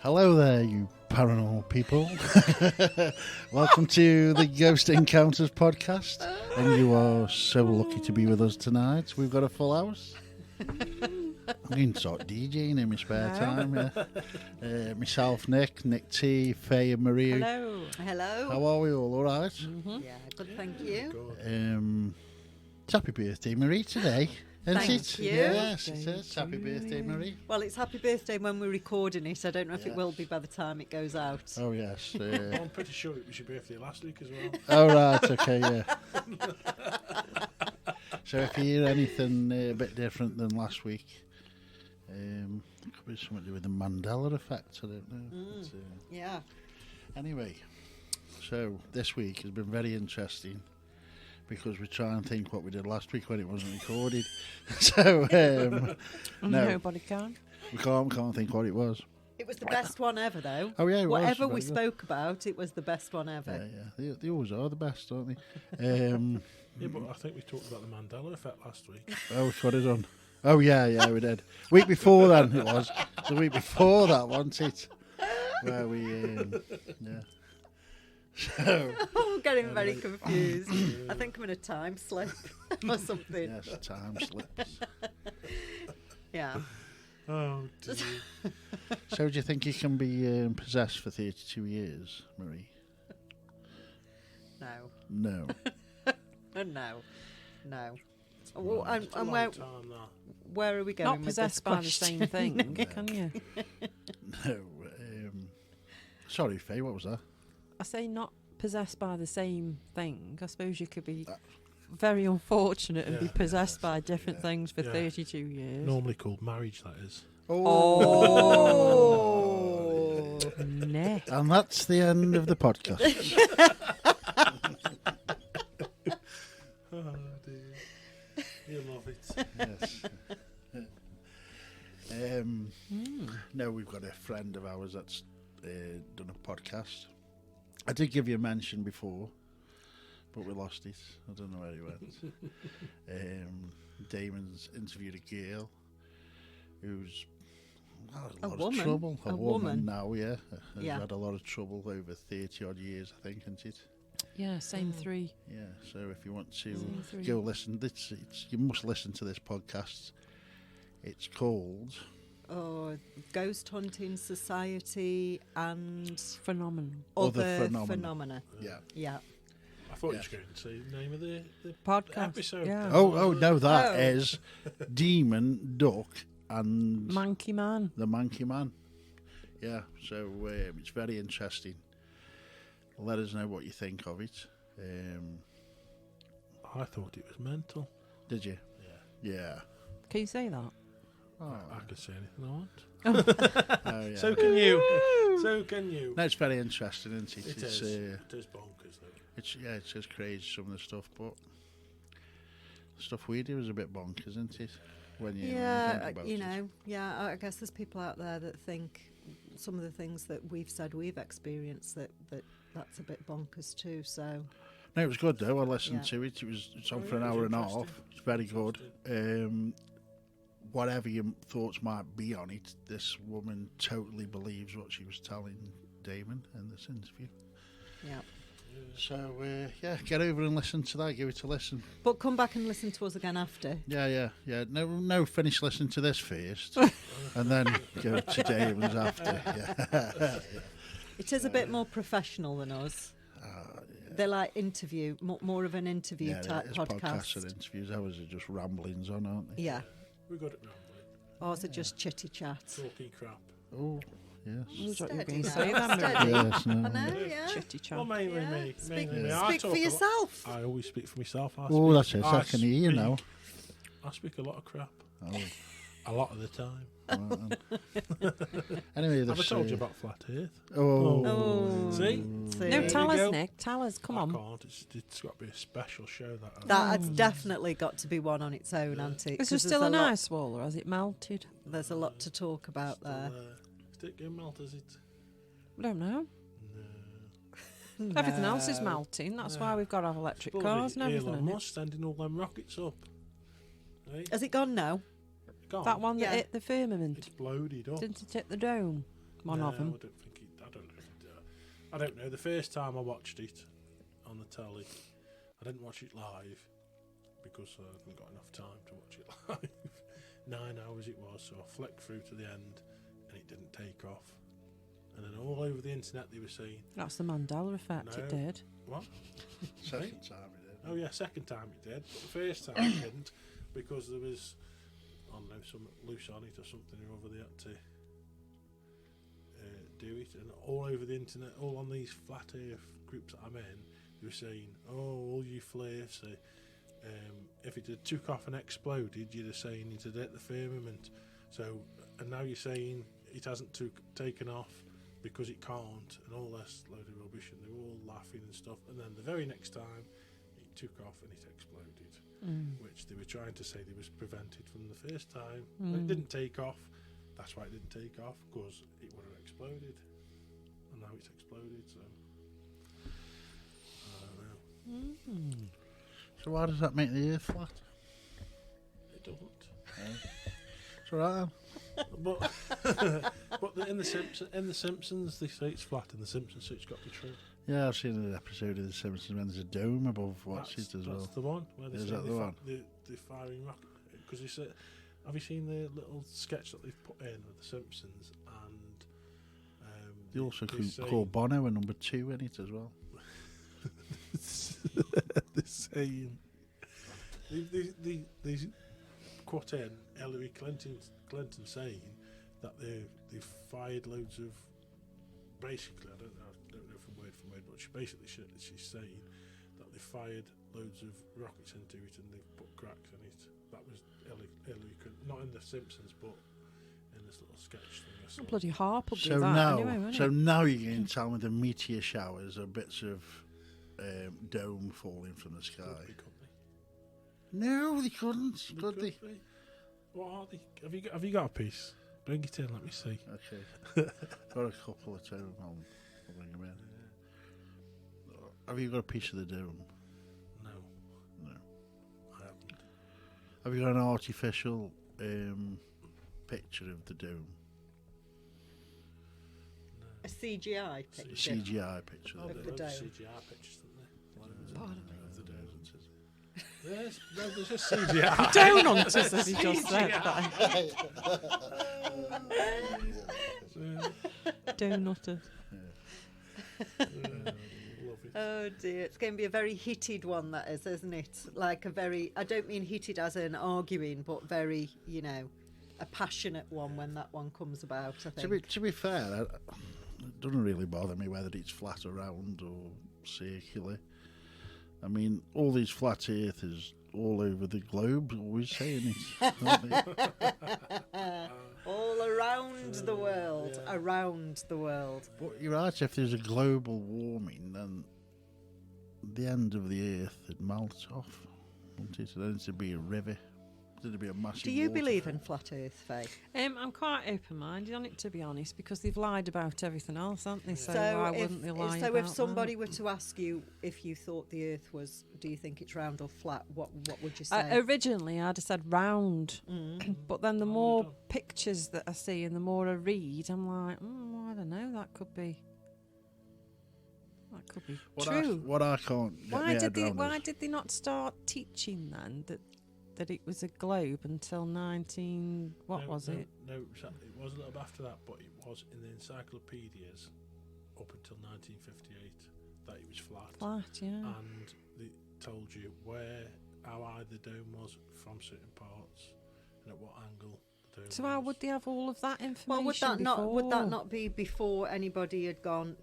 Hello there, you paranormal people. Welcome to the Ghost Encounters podcast. And you are so lucky to be with us tonight. We've got a full house. I'm doing sort of DJing in my spare time. Yeah. Myself, Nick T, Faye and Maria. Hello. Hello. How are we all right? Mm-hmm. Yeah, good, thank you. It's happy birthday, Marie, today. Isn't Thank it? you. Yes, it is. Happy birthday, Marie. Well, it's happy birthday when we're recording it. I don't know if it will be by the time it goes out. Oh, yes. I'm pretty sure it was your birthday last week as well. Oh, right, okay, yeah. So if you hear anything a bit different than last week, it could be something to do with the Mandela effect, I don't know. But, Yeah. Anyway, so this week has been very interesting because we try and think what we did last week when it wasn't recorded. So, Nobody can. We can't think what it was. It was the best one ever, though. Oh, yeah, it was. Whatever we Very good. spoke about, it was the best one ever. Yeah. They always are the best, aren't they? Yeah, but I think we talked about the Mandela effect last week. Oh, which one is on? Oh, yeah, we did. Week before then it was. The week before that, wasn't it? Where we, yeah. So, I'm getting very confused. I think I'm in a time slip or something. yes, time slips. Yeah. Oh, dear. So do you think you can be possessed for 32 years, Marie? No. No. No. Well, It's a and long time, that. where are we going Not with this possessed by the question? same thing, can you? No. Sorry, Faye, what was that? I say not possessed by the same thing. I suppose you could be very unfortunate and be Yeah. possessed by different things for Yeah. 32 years. Normally called marriage, that is. Oh, nah. And that's the end of the podcast. Oh, dear. You love it. Yes. No, we've got a friend of ours that's done a podcast. I did give you a mention before, but we lost it. I don't know where he went. Damon's interviewed a girl who's had a lot of trouble. A woman now, yeah. Has had a lot of trouble over 30 odd years, I think, isn't it? Yeah, same three. Yeah, so if you want to Same three. go listen, you must listen to this podcast. It's called Ghost Hunting Society and Phenomenon. Other Phenomena. Yeah. I thought you were going to say the name of the Podcast. episode. Yeah. Oh no, that Oh. is Demon, Duck, and Monkey Man. the Monkey Man. Yeah, so it's very interesting. Let us know what you think of it. I thought it was mental. Did you? Yeah. Can you say that? Oh, I could say anything I want. oh yeah. So can you. So can you. No, it's very interesting, isn't it? It It's, is. It is bonkers, though. It's just crazy some of the stuff, but the stuff we do is a bit bonkers, isn't it? When you think about it. I guess there's people out there that think some of the things that we've said we've experienced that's a bit bonkers too. So No, it was good though. I listened Yeah. to it. It's on Oh, for an yeah, it hour was and a half. interesting. It's very good. Whatever your thoughts might be on it, this woman totally believes what she was telling Damon in this interview. yeah. So get over and listen to that. Give it a listen. But come back and listen to us again after. Yeah. No, finish listening to this first, and then go to Damon's after. Yeah. It is a bit more professional than us. They're like more of an interview type it's podcast. podcasts and interviews. Ours are just ramblings on, aren't they? Yeah. We're good at rambling. Ours are just chitty chat. Talking crap. Oh, yes. That's what you were Steady going to now, say then, steady. Marie. Yes, no. I know, yeah. Chitty chat. Well, mainly Yeah. me. Speak, Mainly me. I speak talk for a lot. yourself. I always speak for myself. Oh, that's it. I can hear you now. I speak a lot of crap. Oh. A lot of the time. Anyway, Have I this, told you about Flat Earth? Oh. See? See? No, There tell we us, go. Nick. Tell us. Come I on. can't. It's got to be a special show. That's definitely got to be one on its own, hasn't it? Is there 'Cause still there's an a lot- ice wall, or has it melted? There's a lot to talk about there. Is it going to melt, is it? I don't know. No. Everything else is No. melting. That's No. why we've got to have electric Bloody cars and everything. Elon isn't it? Musk sending all them rockets up. Has it gone now? Gone. That one that Yeah. hit the firmament. It's bloated up. Didn't it hit the dome? one of them. I don't think I don't know. I don't know. The first time I watched it on the telly, I didn't watch it live because I hadn't got enough time to watch it live. 9 hours it was, so I flicked through to the end, and it didn't take off. And then all over the internet they were saying, That's the Mandela effect. No. It did. "What? Second time it did. Oh yeah, second time it did, but the first time it didn't because there was, I don't know, some loose on it or something or other. They had to do it, and all over the internet, all on these flat Earth groups that I'm in, they were saying, "Oh, all you flares, if it had took off and exploded, you'd have saying it had hit the firmament." So, and now you're saying it hasn't taken off because it can't, and all this load of rubbish, and they were all laughing and stuff. And then the very next time, it took off and it exploded, which they were trying to say they was prevented from the first time. It didn't take off. That's why it didn't take off, because it would have exploded, and now it's exploded. So I don't know. So why does that make the Earth flat? It doesn't. It's all right then. But in the Simpsons, they say it's flat. In the Simpsons, so it's got to be true. Yeah, I've seen an episode of The Simpsons when there's a dome above what's it as well. That's the one. Where they Is say that the one? The firing rocket. Because they say, have you seen the little sketch that they've put in of The Simpsons? And They also say, call Bono a number 2 in it as well. the saying. They quote in Hillary Clinton saying that they've fired loads of. Basically, I don't know from word, but she's saying that they fired loads of rockets into it and they've put cracks in it. That was Hillary Clinton, not in The Simpsons, but in this little sketch thing. I saw. Bloody Harp will do So that now, anyway, won't so it? now you're going to tell me the meteor showers are bits of dome falling from the sky. Could be. No, they couldn't. Could they? Be. What are they? Have you got a piece? Bring it in. Let me see. Okay. Got a couple of dome. I'll bring them in. Have you got a piece of the dome? No, No. I haven't. Have you got an artificial picture of the dome? A CGI picture. CGI picture Oh, of the the dome. dome. CGI pictures, didn't they? Pardon Loads Of the dome. There's just CGI. Don't hunters, as he just said. Donutters. Love it. Oh dear, it's going to be a very heated one, that is, isn't it? Like a very, I don't mean heated as in arguing, but very, a passionate one when that one comes about, I think. To be fair, it doesn't really bother me whether it's flat or round or circular. I mean, all these flat earthers all over the globe always saying it. Aren't they? All around the world, around the world. But you're right, if there's a global warming, then the end of the earth would melt off, wouldn't it? Then it'd be a river. It'd be a massive Do you believe waterfall. in flat Earth, Faye? I'm quite open-minded on it, to be honest, because they've lied about everything else, haven't they? So, So why if, wouldn't they lie so about if somebody were to ask you if you thought the Earth was, do you think it's round or flat? What would you say? Originally, I'd have said round, but then the more done. pictures that I see and the more I read, I'm like, I don't know, that could be true. What I can't get my head around Why is- did they not start teaching then that it was a globe until 19? What was it? No, it was a little bit after that, but it was in the encyclopedias up until 1958 that it was flat. Flat, yeah. And they told you how high the dome was from certain parts and at what angle the dome So how was. would they have all of that information? Well, would that before? not be before anybody had gone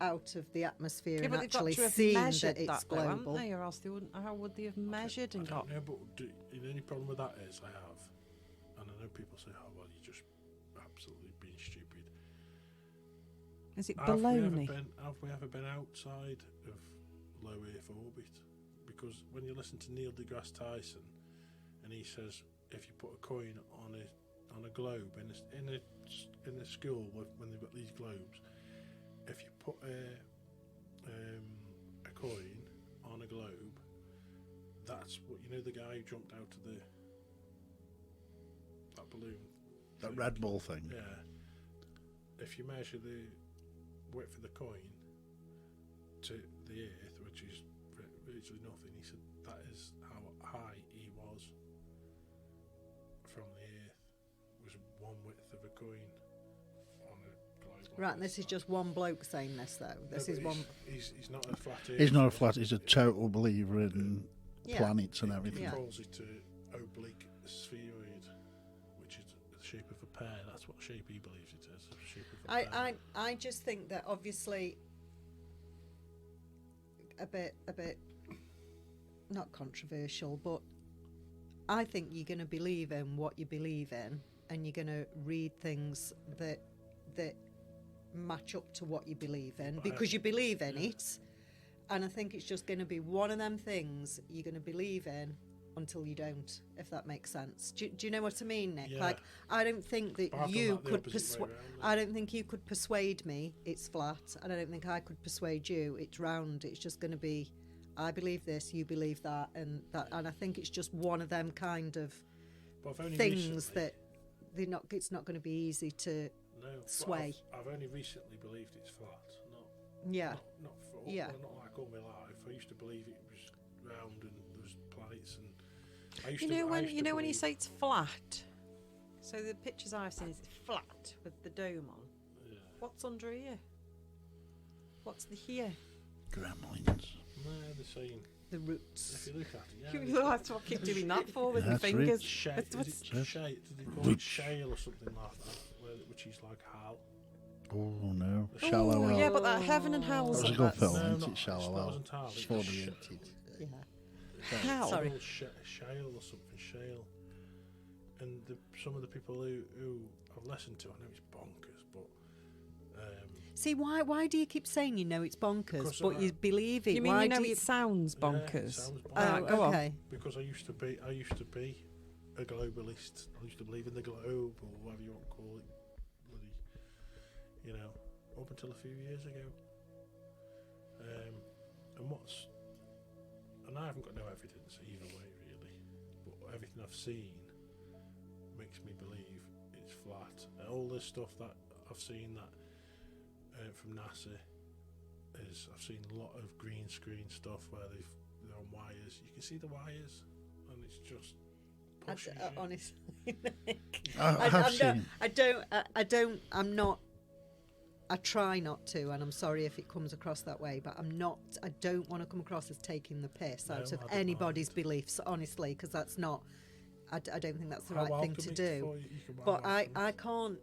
out of the atmosphere Yeah, and but they've got actually to have seen measured that it's though, haven't global? they? Or else they wouldn't. How would they have measured and I got? don't know, but the only problem with that is I have, and I know people say, "Oh well, you're just absolutely being stupid." Is it Have we baloney? ever been outside of low Earth orbit? Because when you listen to Neil deGrasse Tyson, and he says if you put a coin on a globe in a school when they've got these globes, if you put a coin on a globe, that's what the guy who jumped out of that balloon, that Red Bull thing. yeah, if you measure the width of the coin to the Earth, which is virtually nothing, he said that is how high he was from the Earth, was one width of a coin on a globe. Right, and this is just one bloke saying this, though. This is one. He's not a flat Earth. He's not a flat. He's a total believer in Yeah. planets and everything. He Yeah. calls it a oblique spheroid, which is the shape of a pear. That's what shape he believes it is. The shape of a pear. I just think that obviously a bit not controversial, but I think you're going to believe in what you believe in, and you're going to read things that match up to what you believe in because you believe in it. And I think it's just going to be one of them things you're going to believe in until you don't, if that makes sense. Do you know what I mean, Nick? Yeah. Like, I don't think that But I've done you that the could opposite way persuade. round, I don't think you could persuade me it's flat, and I don't think I could persuade you it's round. It's just going to be, I believe this, you believe that, and I think it's just one of them kind of But I've only things recently- that they're not. It's not going to be easy to. no, but sway. I've only recently believed it's flat. Yeah. Not for all, Yeah. not like all my life. I used to believe it was round and there was planets, and I used You to. know I when used you to know when you believe- say it's flat. So the pictures I've seen is flat with the dome on. Yeah. What's under here? What's the here? Gremlins. No, they're saying The if roots. you look at it, yeah. You'll have to keep doing that for with my That's fingers. rich. Shale, What's- is what's- it shale? Do they call it Roots. shale or something like that? Which is like hal. Oh no, The Shallow Oh Hell. yeah, but that Heaven and That Hell's was a up good there. film, No, wasn't not- it? Shallow that Hell. wasn't Hal, It's it for was the Sh- 80s. Yeah. Hell. Sorry. Called shale or something, shale. And some of the people who I've listened to, I know it's bonkers, but See, why do you keep saying you know it's bonkers, Because but of you that. believe it? You mean why you know do you? it sounds yeah, it bonkers? sounds bonkers. Right, go on. okay. Because I used to be a globalist. I used to believe in the globe or whatever you want to call it. Bloody, you know, up until a few years ago. And I haven't got no evidence either way really, but everything I've seen makes me believe it's flat. All this stuff that I've seen that from NASA is I've seen a lot of green screen stuff where they're on wires. You can see the wires, and it's just pushes you. Honestly, I have seen. I'm not. I try not to, and I'm sorry if it comes across that way, but I'm not. I don't want to come across as taking the piss No, out of I don't anybody's mind. beliefs, honestly, because that's not. I don't think that's the How right thing welcome to it do. for you, you can But welcome I it. can't.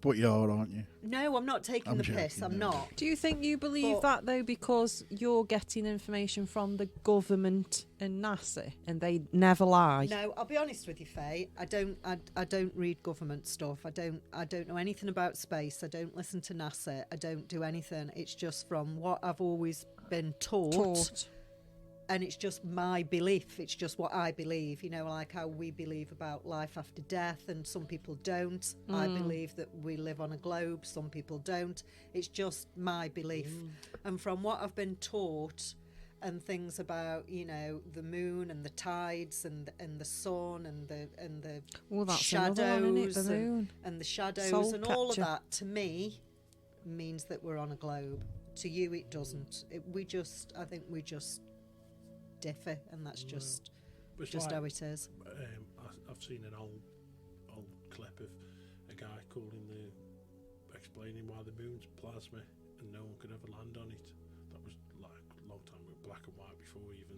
But you are, aren't you? No, I'm not taking I'm the piss. joking, I'm no. not. Do you think you believe But- that though because you're getting information from the government and NASA and they never lie? No, I'll be honest with you, Faye. I don't read government stuff. I don't know anything about space. I don't listen to NASA. I don't do anything. It's just from what I've always been taught. And it's just my belief. It's just what I believe. You know, like how we believe about life after death, and some people don't. I believe that we live on a globe. Some people don't. It's just my belief. And from what I've been taught, and things about, you know, the moon and the tides and the sun and the Well, that's shadows another one, isn't it? The moon. and the shadows Soul and all of capture. that, to me, means that we're on a globe. To you, it doesn't. I think we just differ, and that's just But it's just like, how it is. I've seen an old clip of a guy explaining why the moon's plasma and no one could ever land on it. That was like a long time ago, black and white, before even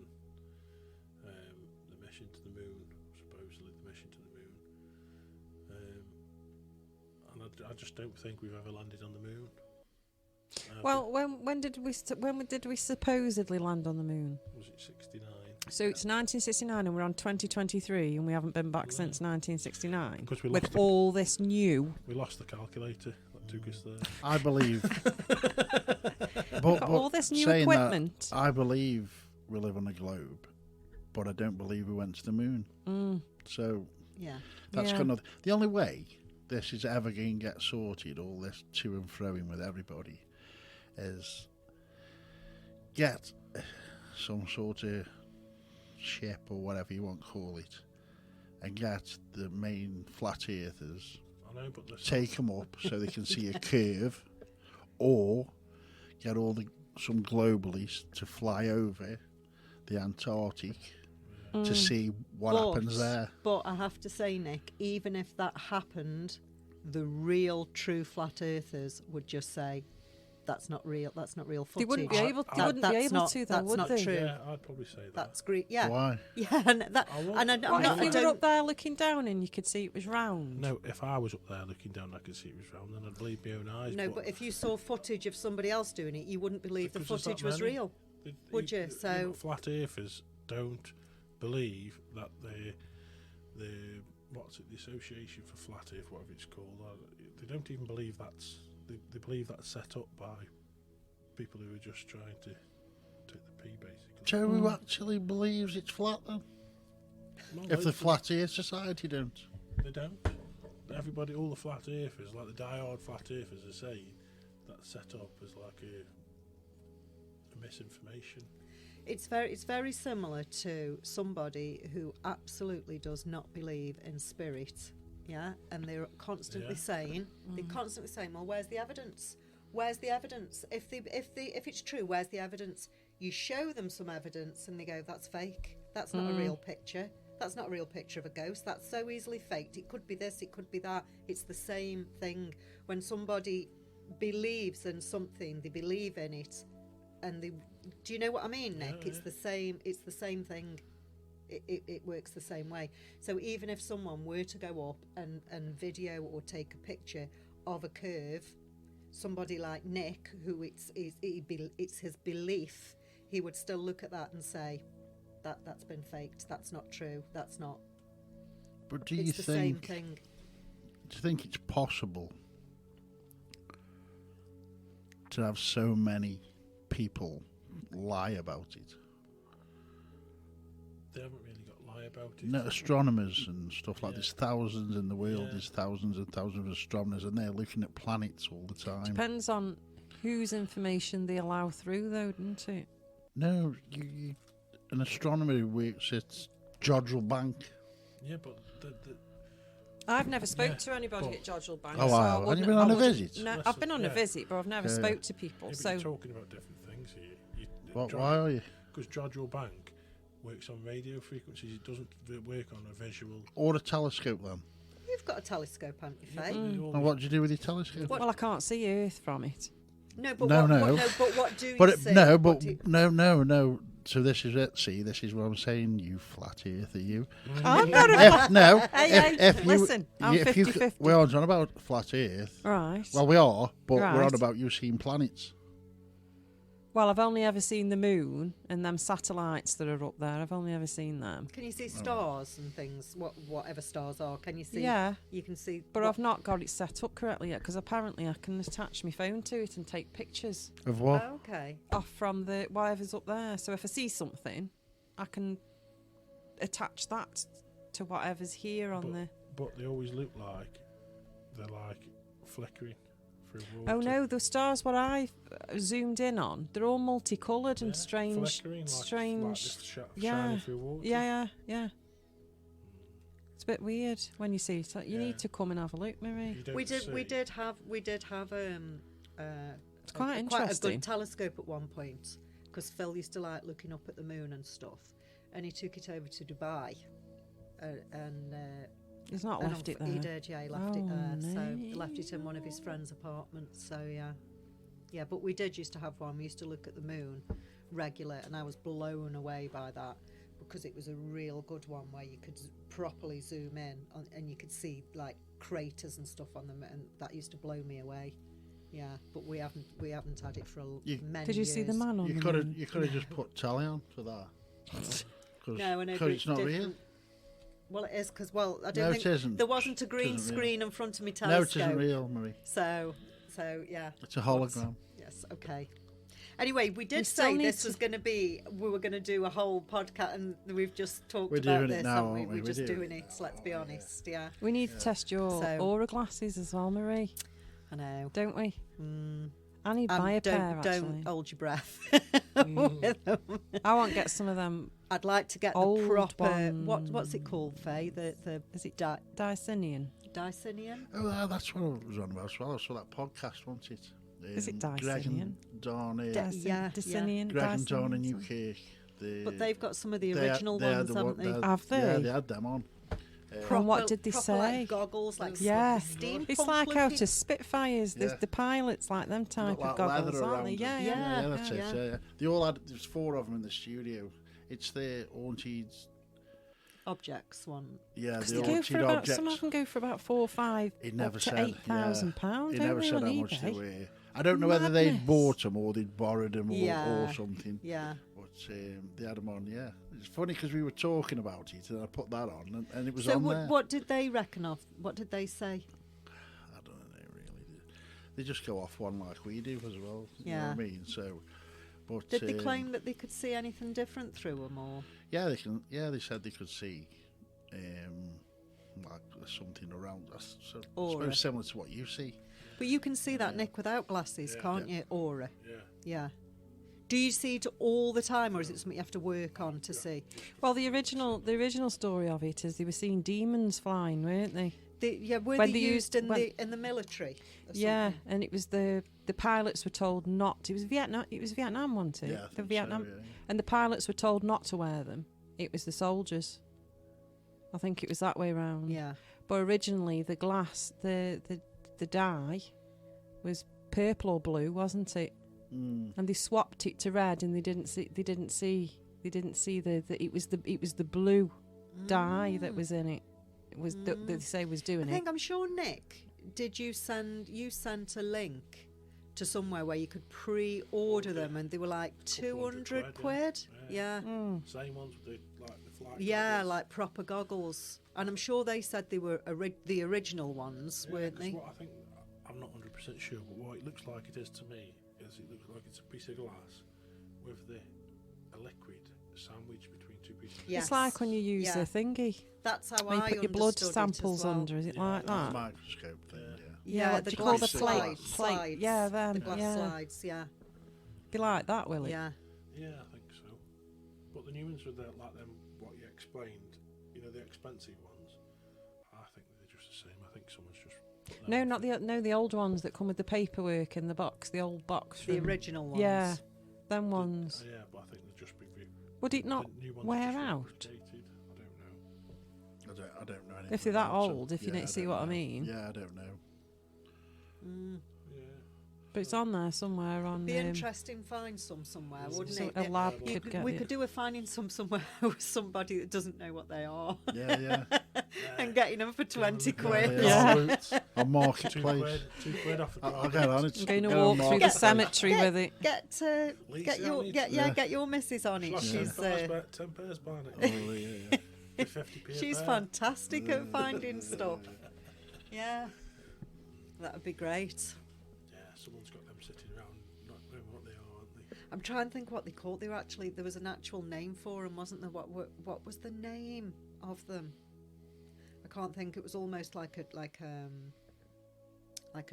the mission to the moon, supposedly the mission to the moon. And I just don't think we've ever landed on the moon. Well, when did we supposedly land on the moon? Was it 69? So it's 1969 and we're on 2023 and we haven't been back since 1969. Because we With lost the- all this new. We lost the calculator that took us there. I believe. Got all this new saying equipment. That, I believe we live on a globe, but I don't believe we went to the moon. So Yeah. that's Yeah. kind of the only way this is ever going to get sorted. All this to and froing with everybody is get some sort of ship or whatever you want to call it, and get the main flat earthers I know, but take them up so they can see a curve, or get some globalies to fly over the Antarctic to see what happens there. But I have to say, Nick, even if that happened, the real true flat earthers would just say, that's not real. That's not real footage. They wouldn't be able. They wouldn't be able to, though, that's would not they? true. Yeah, I'd probably say that. That's great. Yeah. Why? Yeah, and that. And I'm What not. if I you were don't. up there looking down and you could see it was round? No, if I was up there looking down, I could see it was round, then I'd believe my own eyes. No, but if you saw footage of somebody else doing it, you wouldn't believe the Because there's footage that was many. real, would you? So flat earthers don't believe that the what's it, the Association for Flat Earth, whatever it's called, they don't even believe they believe that's set up by people who are just trying to take the pee, basically. So who actually believes it's flat then? Well, If the Flat Earth Society don't. they don't. Everybody, all the flat earthers, like the die-hard flat earthers, are saying that's set up as like a misinformation. it's very similar to somebody who absolutely does not believe in spirit. Yeah, and they're constantly saying, well, where's the evidence? Where's the evidence? If it's true, where's the evidence? You show them some evidence and they go, that's fake. That's not a real picture. That's not a real picture of a ghost. That's so easily faked. It could be this, it could be that. It's the same thing. When somebody believes in something, they believe in it, and do you know what I mean, Nick? Yeah, It's the same. It's the same thing. It works the same way. So even if someone were to go up and video or take a picture of a curve, somebody like Nick, who it's his belief, he would still look at that and say, that's been faked. That's not true. That's not. But do It's you the same think? thing. Do you think it's possible to have so many people lie about it? They haven't really got lie about it. No, astronomers and stuff like Yeah. There's thousands in the world. Yeah. There's thousands and thousands of astronomers, and they're looking at planets all the time. Depends on whose information they allow through, though, doesn't it? No, an astronomer who works at Jodrell Bank. Yeah, but I've never spoke Yeah, to anybody but- at Jodrell Bank. Oh, so I wow. Have you wouldn't- been I on a wouldn't- visit? No, Listen, I've been on a yeah. visit, but I've never Yeah. spoke to people. yeah, but So you're talking about different things here. Why are you? Because Jodrell Bank works on radio frequencies. It doesn't work on a visual. Or a telescope then? You've got a telescope, haven't you, Faye? And what do you do with your telescope? What- well, I can't see Earth from it. No, but No, what, no. but what do you But see? no, What but do you- no. So this is it. See, this is what I'm saying. You flat earther, you. I'm not a If, no, Hey, if you listen, I'm if you 50-50. we're on about flat Earth. Right. Well, we are, but we're Right. on about you seeing planets. Well, I've only ever seen the moon and them satellites that are up there. I've only ever seen them. Can you see stars and things? Whatever stars are, can you see? Yeah, You can see. but what- I've not got it set up correctly yet because apparently I can attach my phone to it and take pictures Of what? Oh, okay. off from the whatever's up there. So if I see something, I can attach that to whatever's here on the. But they always look like they're like flickering through water. Oh no, the stars what I zoomed in on, they're all multicoloured and Yeah, strange. flickering, like strange. just Yeah. shining through water. Yeah. It's a bit weird when you see it. You Yeah. need to come and have a look, Marie. You don't We did see. have It's quite quite a interesting. good telescope at one point, because Phil used to like looking up at the moon and stuff, and he took it over to Dubai, and He's not and left it He there. did, yeah, he left it Oh, there. So no. he left it in one of his friends' apartments. So yeah. But we did used to have one. We used to look at the moon regular, and I was blown away by that because it was a real good one where you could properly zoom in and you could see like craters and stuff on them, and that used to blow me away. Yeah, but we haven't had it for many Did you years. see the man on You the could have moon? just put telly on for that. No, I know, Because but it's not real. different. Well, it is because I don't No, think it isn't. there wasn't a green It isn't real. screen in front of me No, it telescope. isn't real, Marie. So yeah. It's a hologram. Yes, okay. Anyway, we did We still say need this to- was going to be, we were going to do a whole podcast, and we've just talked We're about doing it this, now, haven't we? aren't we? We're We just do. doing it, let's be honest, yeah. We need to test your So- aura glasses as well, Marie, I know. don't we? Mm. I need to buy a pair, don't actually. hold your breath. Mm. with them. I won't get some of them. I'd like to get Old the proper, what's one. it called, Faye? The Is it Di- Dicenian? Dicinian? Oh, that's what I was on about as well. I saw that podcast, wasn't it? Is it Greg Dicinian? and Dawn, Yeah, Dicinian, Greg and Dawn in Dicinian, UK. But they've got some of the they original had ones, the haven't they? Have they? Yeah, they had them on. And what did they proper, say? Like goggles, like Yeah, steam. it's like out of Spitfires. Yeah. The pilots like them type Got of like goggles, leather aren't they? around Yeah, them. yeah. Yeah, that's it. yeah. Yeah. They all had. There's 4 of them in the studio. It's the haunted. Objects one. Yeah, Because the they go haunted for about, objects. some of them go for about 4 or 5, He never up to said. £8,000. He don't never they, said on how much they eBay? were. I don't know whether they'd Madness. bought them or they'd borrowed them Yeah. or something. Yeah. But they had them on. Yeah, it's funny because we were talking about it and I put that on and it was So on there. what did they reckon of? What did they say? I don't know really. They just go off one like we do as well. You know Yeah. what I mean? So, but Did they claim that they could see anything different through them, or? Yeah, they can. Yeah, they said they could see, like something around us. So I Aura. suppose similar to what you see. But you can see that, Nick, without glasses, Yeah. can't you? Aura. Yeah. Yeah. Do you see it all the time, or is it something you have to work on to see? Well, the original story of it is they were seeing demons flying, weren't they? Were When they they used used- in the military? Or Yeah, something? and it was the pilots were told not. It was Vietnam. It was Vietnam, wasn't it? Yeah, I the think Vietnam, so, yeah. and the pilots were told not to wear them. It was the soldiers. I think it was that way round. Yeah. But originally, the glass, the dye, was purple or blue, wasn't it? Mm. And they swapped it to red, and they didn't see the it was the blue dye that was in it. It was that they say was doing I it. think I'm sure, Nick, you sent a link to somewhere where you could pre-order them, and they were like 200 quid. Yeah. Same ones with the flight. Yeah, goggles. like proper goggles. And I'm sure they said they were the original ones, Yeah, weren't 'cause they? What I think, I'm not 100% sure, but what it looks like it is to me is it looks like it's a piece of glass with a liquid sandwich between 2 pieces. Yes. It's like when you use Yeah. a thingy. That's how When you I put your blood understood it as samples well. under, is it Yeah. like The that? microscope thing. Yeah. Yeah, what the do you call glass the plate? slides. Plate, yeah, them, The glass yeah. slides, yeah. Be like that, will it? Yeah. Yeah, I think so. But the new ones with like them, what you explained, the expensive ones, I think they're just the same. I think someone's just. put them No, on. not the old ones that come with the paperwork in the box. The old box. The from- original ones. Yeah, them ones. Yeah, but I think they're just been. Would it not the new ones are wear just out? updated. I don't know. I don't know anything. If they're that about old, them. if you Yeah, don't see don't what I know. mean. Yeah, I don't know. Yeah. But it's on there somewhere on. Be interesting find some somewhere, wouldn't so it? a lab You could get we it. could do a finding some somewhere with somebody that doesn't know what they are Yeah, yeah. and getting them for 20 quid. Yeah. On £2 Marketplace. £2 off the I'll get on it. I'm going to Go on walk through the Marketplace. cemetery with it. Get your missus on it. She's £10 pairs buying Oh, it. yeah, yeah. 50p a she's pair. fantastic at finding stuff. Yeah, that would be great. Yeah, someone's got them sitting around not knowing what they are, aren't they? I'm trying to think what they called. They were actually, there was an actual name for them, wasn't there? What was the name of them? I can't think. It was almost like a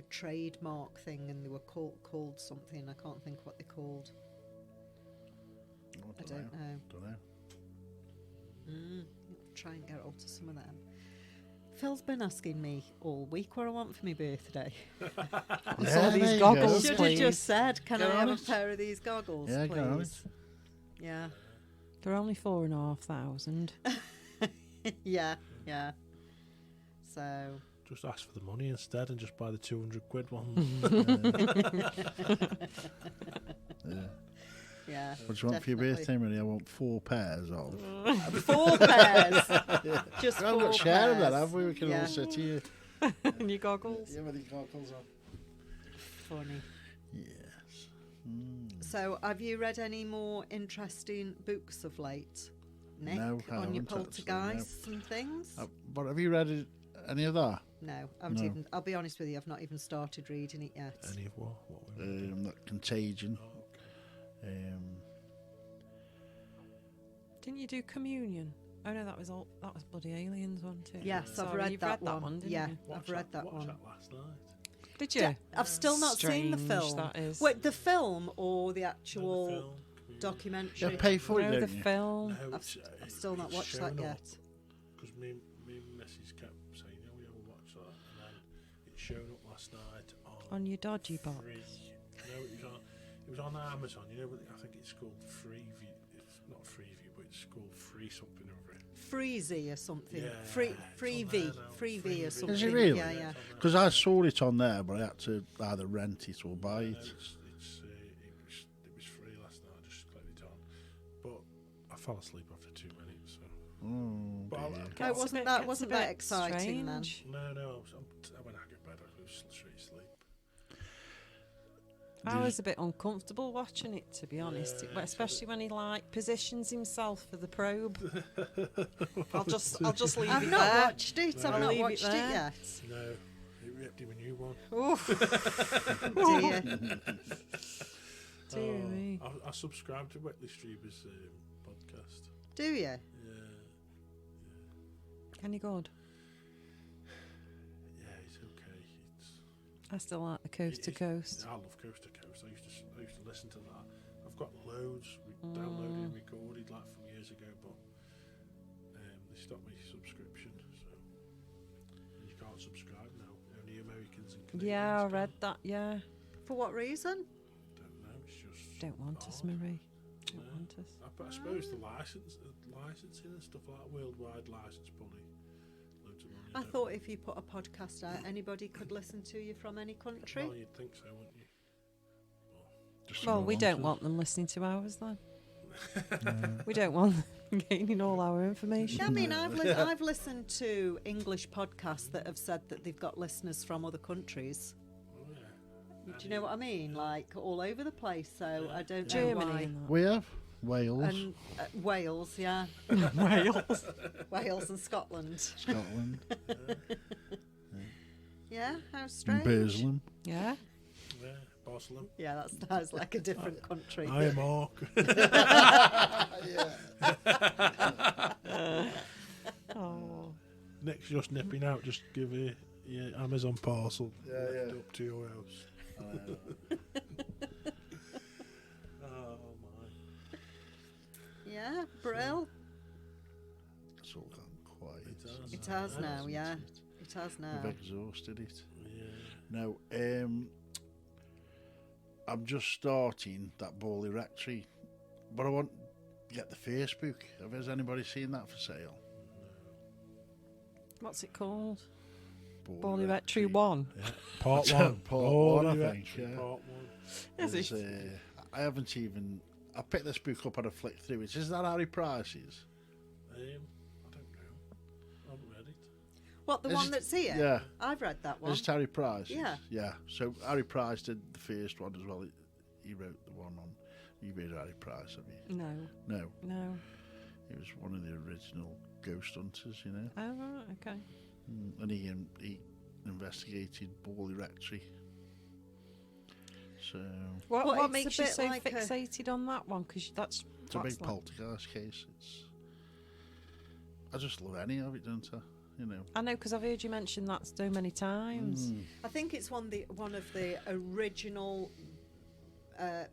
trademark thing, and they were called something. I can't think what they called. I don't know. Don't know. Try and get onto some of them. Phil's been asking me all week what I want for my birthday. Yeah, saw these there you goggles. go. Should have please. just said, "Can Get I on have a it. pair of these goggles, Yeah, get on please?" Yeah, They're only 4,500. yeah, yeah. So Just ask for the money instead and just buy the 200 quid ones. Yeah. yeah. What do you want for your definitely. birthday, Minnie? I want 4 pairs of. 4 pairs. Just We haven't 4 got share of that, pairs. have we? We can Yeah. all sit here. And your goggles. Yeah, with the goggles on. Funny. Yes. So, have you read any more interesting books of late, Nick? No, I on your haven't actually, no. poltergeists and things? But have you read any of that? No, I haven't No. even. I'll be honest with you, I've not even started reading it yet. Any of what? What we reading? That Contagion. Oh, okay. Didn't you do Communion? Oh no, that was bloody Aliens, wasn't it? Yes, I've Sorry, read you've that read one. didn't Yeah. you? I've read that watched one. that last night. Did you? I've still not seen the Strange, film. that is. Wait, the film or the No, actual the film, Communion. documentary? Yeah, pay for it, No, don't the you? film. No, I've still not watched that yet. Because me and Mrs kept saying, "Oh yeah, we'll watch that." shown up last night On your dodgy box. Free. No, it was on Amazon. You know, I think it's called Freeview. It's not Freeview, but it's called Free something over it. Freezy or something. Yeah, Freevee. it's on there now. Freevee or Freevee. something. Is it really? Yeah, It's yeah. on there. Because I saw it on there, but I had to either rent it or buy No, it. it was free last night. I just clicked it on, but I fell asleep after 2 minutes. So. Oh, But I- dear. No, Gets a wasn't bit- that gets a wasn't bit that exciting then? strange. No, when I get bed, I go straight to sleep. I was a bit uncomfortable watching it, to be honest. Yeah, Especially when he like positions himself for the probe. I'll just leave I've it not there. watched it. No. I've not Leave it watched it there. yet. No, it ripped him a new one. Oof, Dear. dear me. I subscribe to Wetley Streamer's podcast. Do you? Yeah, Any good? yeah, it's okay. I still like the coast to coast. I love Coast to Coast. I used to listen to that. I've got loads downloaded and recorded like from years ago, but they stopped my subscription, so you can't subscribe now. Only Americans and Canadians. Yeah, I can. read that. Yeah, For what reason? Don't know. It's just don't want us, odd. Marie. Don't No. want us. But I suppose the licensing and stuff like that, worldwide license probably loads of money. I don't thought know. if you put a podcast out, anybody could listen to you from any country. Well, you'd think so, wouldn't you? Just Well, don't we want don't to. want them listening to ours then. We don't want them gaining all our information. Yeah, I mean, I've listened to English podcasts that have said that they've got listeners from other countries. Oh, yeah. Do you know what I mean? Like all over the place. So I don't Germany know why. and that. We have Wales, And Wales, yeah, Wales. Wales and Scotland. Scotland, Yeah, how and strange. Burslem. Yeah. Yeah, Barcelona. Yeah, that sounds like a different country. Hi, Mark. Oh. Nick's just nipping out. Just give your Amazon parcel Yeah. up to your house. Oh my! Yeah, Brill. It's all gone quiet. It has now, hasn't yeah. it? It has now. We've exhausted it. Yeah. No, I'm just starting that Bally Rectory, but I want to get the Facebook. Has anybody seen that for sale? What's it called? Bally Rectory 1. Part one. Part Oh, one, I yeah. think, yeah. Part one. Is There's, it? I haven't even. I picked this book up and I flicked through it. Is that Harry Price's? I don't know. I haven't read it. What, the Is one it- that's here? Yeah. I've read that one. Is it Harry Price? Yeah. Yeah. So Harry Price did the first one as well. He wrote the one on. You read Harry Price, have you? No. No. No. He was one of the original ghost hunters, you know. Oh, right, okay. And he investigated Bally Rectory. So What, Well, what it's makes a you bit so like a- fixated on that one? Because that's it's a what's big like- poltergeist case. I just love any of it, don't I? You know. I know, because I've heard you mention that so many times. I think it's one of the original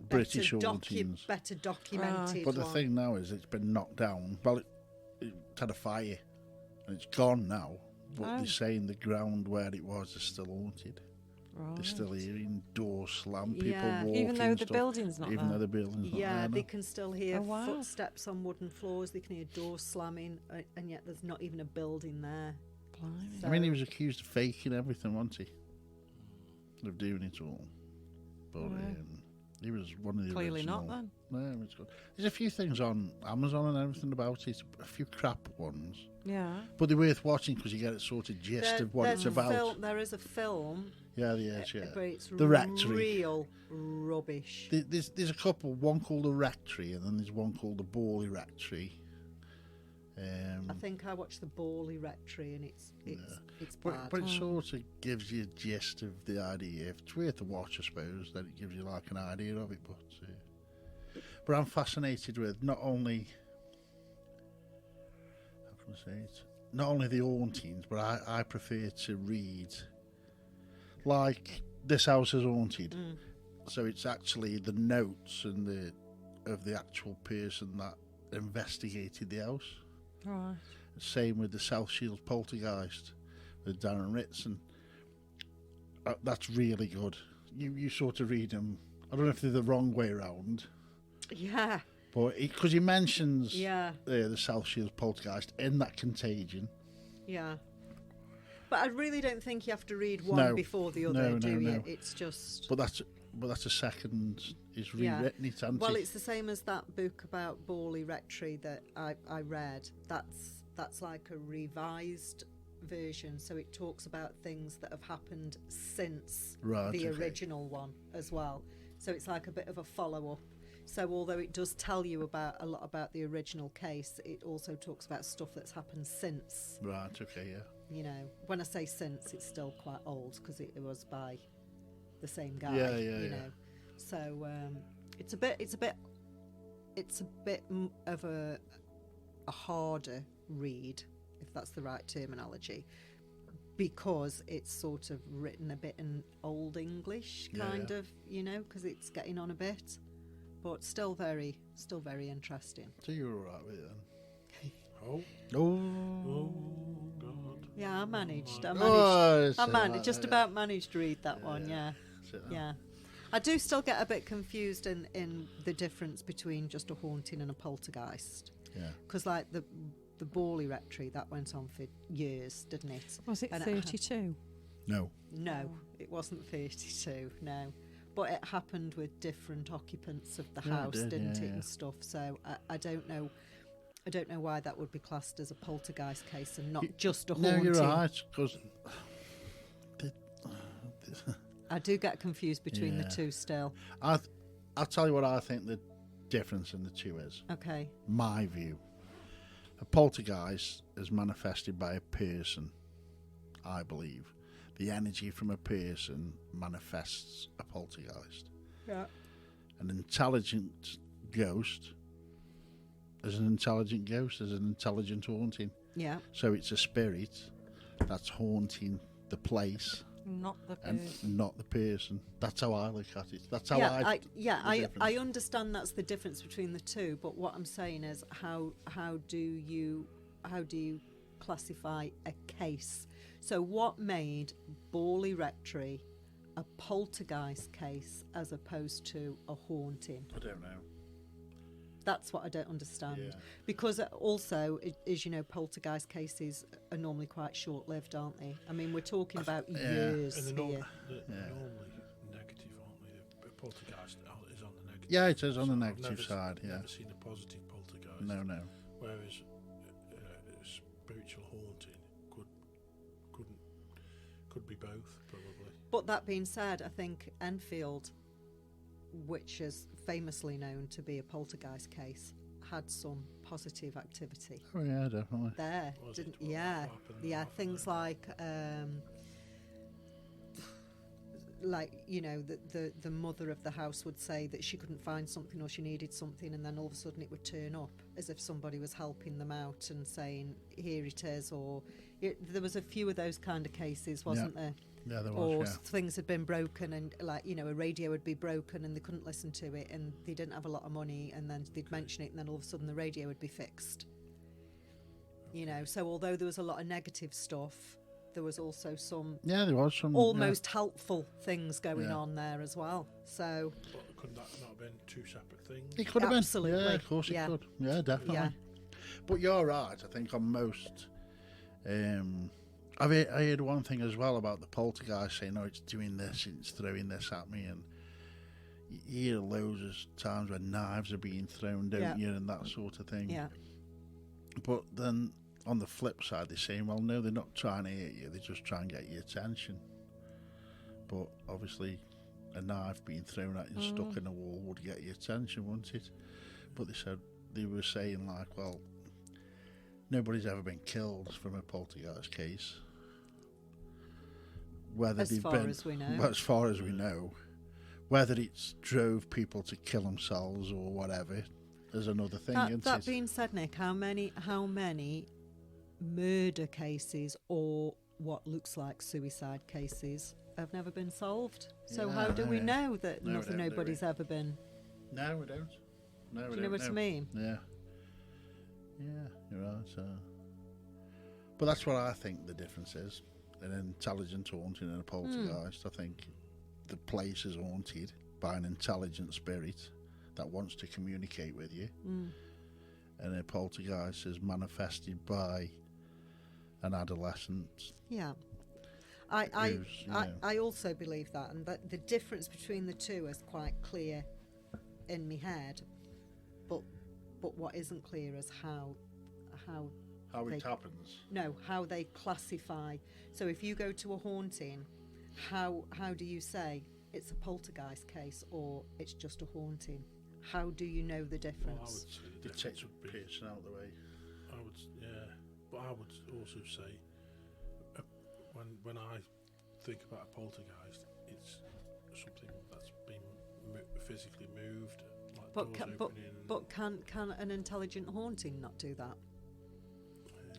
British hauntings. better documented But the one. thing now is it's been knocked down. Well, it had a fire and it's gone now. But Oh. they're saying the ground where it was is still haunted. Right. They're still hearing doors slam, people Yeah. walking. Even though the stuff, building's not even there. though the building's not Yeah, there. they now. can still hear Oh, wow. footsteps on wooden floors. They can hear doors slamming, and yet there's not even a building there. Blimey. So- I mean, he was accused of faking everything, wasn't he? Of doing it all. But Right. he was one of the Clearly original. not then. No, it's good. There's a few things on Amazon and everything about it. A few crap ones. Yeah. But they're worth watching because you get a sort of gist of what there's it's a about. there is a film, Yeah, yeah, yeah. but it's The Rectory. real rubbish. There's a couple. One called the Rectory, and then there's one called the Bally Rectory. I think I watched the Bally Rectory, and it's bad. But it sort of gives you a gist of the idea. If it's worth a watch, I suppose, then it gives you like an idea of it. But I'm fascinated with not only, how can I say it? Not only the hauntings, but I prefer to read like This House is Haunted. So it's actually the notes and of the actual person that investigated the house. Right. Same with the South Shields poltergeist with Darren Ritson. That's really good. You sort of read them. I don't know if they're the wrong way around, Yeah. but because he mentions Yeah. the South Shields poltergeist in that Contagion. Yeah. But I really don't think you have to read one No. before the other, No, do you? no. It's just... But that's a second. He's Yeah. rewritten it, hasn't Well, he? it's the same as that book about Borley Rectory that I read. That's like a revised version, so it talks about things that have happened since Right, the okay. original one as well. So it's like a bit of a follow-up. So although it does tell you about a lot about the original case, it also talks about stuff that's happened since. Right, okay, yeah. You know, when I say since, it's still quite old because it was by the same guy. Yeah, you know. So it's a bit of a harder read, if that's the right terminology, because it's sort of written a bit in Old English, kind of, you know, because it's getting on a bit, but still very interesting. So you're all right with it then? Oh, Oh. God. Yeah, I managed. Oh, I managed. Just about managed to read that one. Yeah. That's it then. Yeah. I do still get a bit confused in the difference between just a haunting and a poltergeist. Yeah. Because like the Borley Rectory, that went on for years, didn't it? Was it And 32? No. No, it wasn't 32, no. But it happened with different occupants of the Yeah, it house, did, didn't yeah, it, yeah. and stuff. So I don't know. I don't know why that would be classed as a poltergeist case and not just a No, haunting. you're right, because... I do get confused between the Yeah. two still. I'll tell you what I think the difference in the two is. Okay. My view. A poltergeist is manifested by a person, I believe. The energy from a person manifests a poltergeist. Yeah. An intelligent ghost is an intelligent ghost, is an intelligent haunting. Yeah. So it's a spirit that's haunting the place Not the and person. not the person. That's how I look at it. That's how I the difference. I understand that's the difference between the two, but what I'm saying is how do you classify a case? So what made Borley Rectory a poltergeist case as opposed to a haunting? I don't know. That's what I don't understand. Yeah. Because also, as you know, poltergeist cases are normally quite short-lived, aren't they? I mean, we're talking about years And they're, here. normally negative, aren't they? The poltergeist is on the negative. Yeah, it is on the I've negative never side, I've yeah. never seen a positive poltergeist. No. Whereas spiritual haunting could be both, probably. But that being said, I think Enfield, which is famously known to be a poltergeist case, had some positive activity Oh yeah, definitely. there, Was didn't? it? What Yeah, happened yeah. after Things that? like you know, the mother of the house would say that she couldn't find something or she needed something, and then all of a sudden it would turn up as if somebody was helping them out and saying, "Here it is," or there was a few of those kind of cases, wasn't there? Yeah, there Or was, yeah. things had been broken, and like you know, a radio would be broken and they couldn't listen to it, and they didn't have a lot of money, and then they'd mention it, and then all of a sudden the radio would be fixed. You know, so although there was a lot of negative stuff, there was also some Yeah, there was some... almost helpful things going Yeah. on there as well. So But couldn't that not have been two separate things? It could have been. Absolutely, Yeah, of course yeah. it could. Yeah, definitely. Yeah. But you're right, I think on most... I heard one thing as well about the poltergeist saying, "Oh, it's doing this, it's throwing this at me," and you hear loads of times when knives are being thrown, don't Yeah. you, and that sort of thing. yeah, But then on the flip side, they're saying, "Well, no, they're not trying to hurt you; they just try and get your attention." But obviously, a knife being thrown at you and stuck in a wall would get your attention, wouldn't it? But they were saying like, well, nobody's ever been killed from a poltergeist case. Whether as they've far been, as we know. as far as we know, whether it's drove people to kill themselves or whatever, is another thing. Isn't That it? being said, Nick, how many murder cases or what looks like suicide cases have never been solved? So Yeah, how do we yeah. know that No, we don't, do nobody's we? ever been? No, we don't. No, we Do you don't know what I mean? Yeah. Yeah, you're right. But that's what I think the difference is an intelligent haunting and a poltergeist. I think the place is haunted by an intelligent spirit that wants to communicate with you, and a poltergeist is manifested by an adolescent. Yeah. who's, you know, I also believe that, and that the difference between the two is quite clear in my head, but what isn't clear is how it happens. no, how they classify. So if you go to a haunting, how do you say it's a poltergeist case or it's just a haunting? How do you know the Well, I difference? would say the You difference take would be. person out of the way. I would, yeah, but I would also say when I think about a poltergeist, it's something that's been physically moved, like But doors can, opening. and- but can an intelligent haunting not do that?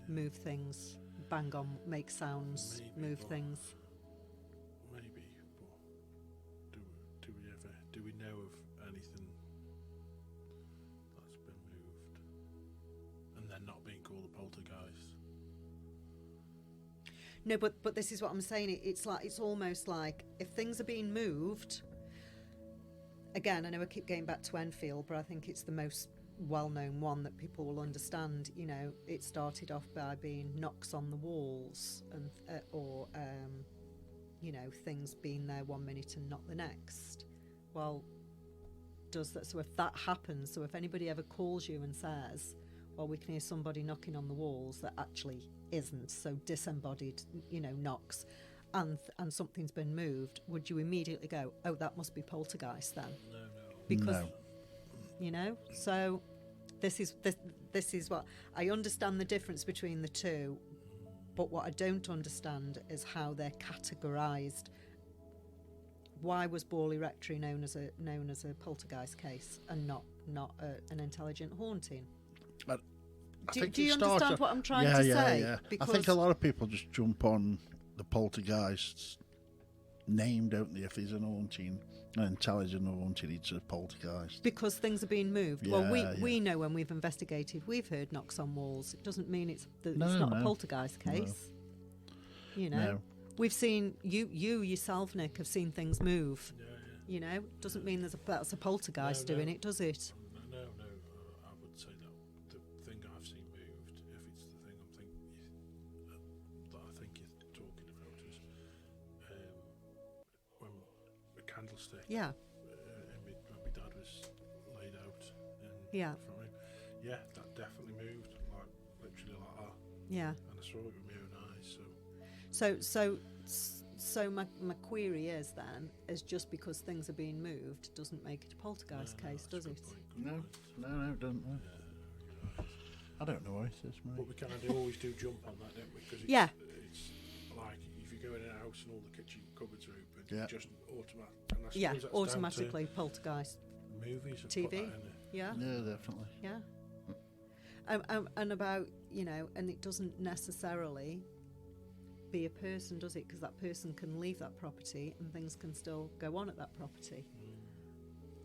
Move things, bang on, make sounds, Maybe, move but- things. Maybe, but do we know of anything that's been moved and then not being called a poltergeist? No, but this is what I'm saying. It's almost like if things are being moved. Again, I know I keep going back to Enfield, but I think it's the most well-known one that people will understand. You know, it started off by being knocks on the walls, and or you know, things being there one minute and not the next. Well, does that? So if that happens, so if anybody ever calls you and says, "Well, we can hear somebody knocking on the walls," that actually isn't, so disembodied, you know, knocks, and something's been moved, would you immediately go, "Oh, that must be poltergeist then"? No. Because No. you know, so this is what I understand the difference between the two, but what I don't understand is how they're categorized. Why was Borley Rectory known as a poltergeist case and not an intelligent haunting? I Do think you it starts understand off- what I'm trying yeah, to yeah, say? Yeah. I Because think a lot of people just jump on the poltergeist's name, don't they? If there's an haunting, an intelligent haunting, it's a poltergeist. because things are being moved. Well, Yeah, we know when we've investigated, we've heard knocks on walls. It doesn't mean it's No, not a no. poltergeist case. You know, No. we've seen you yourself, Nick, have seen things move. Yeah. You know, doesn't mean that's a poltergeist No, doing no. it, does it? No. I would say that the thing I've seen moved, if it's the thing that I think you're talking about, is when a candlestick. Yeah, When my dad was laid out in Yeah. the front room. Yeah, that definitely moved, like literally like that, yeah. and I saw it with my own eyes. So my query is then, is just because things are being moved doesn't make it a poltergeist case, does it? No, it doesn't. No. I don't know what it is, mate. But we kind of always do jump on that, don't we? Because it's, Yeah. it's like if you go in a house and all the kitchen cupboards are open, Yeah. just automatic. Yeah, automatically poltergeist. Movies have TV. put that in it. Yeah, Yeah, definitely. yeah. And about, you know, and it doesn't necessarily be a person, does it? Because that person can leave that property and things can still go on at that property.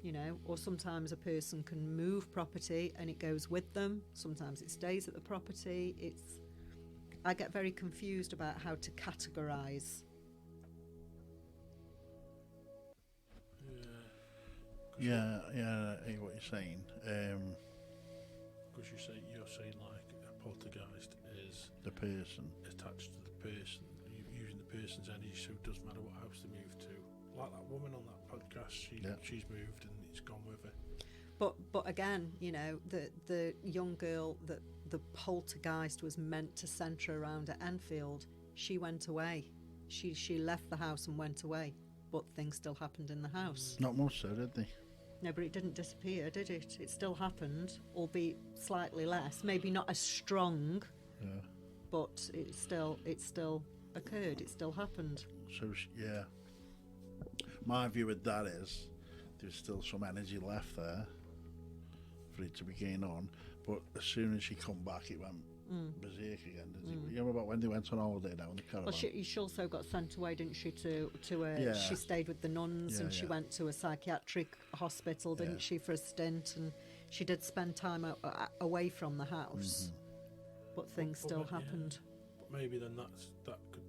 You know, or sometimes a person can move property and it goes with them. Sometimes it stays at the property. I get very confused about how to categorise. Yeah, I hear what you're saying. Because you're saying like a poltergeist is The person. attached to the person, using the person's energy, so it doesn't matter what house they move to. Like that woman on that podcast, she's moved and it's gone with her. But again, you know, the young girl that the poltergeist was meant to centre around at Enfield, she went away. She left the house and went away, but things still happened in the house. Not much so, did they? No, but it didn't disappear, did it? It still happened, albeit slightly less, maybe not as strong, Yeah. but it still occurred. It still happened. So, yeah. My view with that is there's still some energy left there for it to be going on, but as soon as she come back, it went berserk again, didn't it? You remember about when they went on holiday down the caravan? Well, she also got sent away, didn't she? Yeah. She stayed with the nuns, Yeah, and she yeah. went to a psychiatric hospital, didn't Yeah. she, for a stint? And she did spend time away from the house, but things But still yeah. happened. But maybe then that could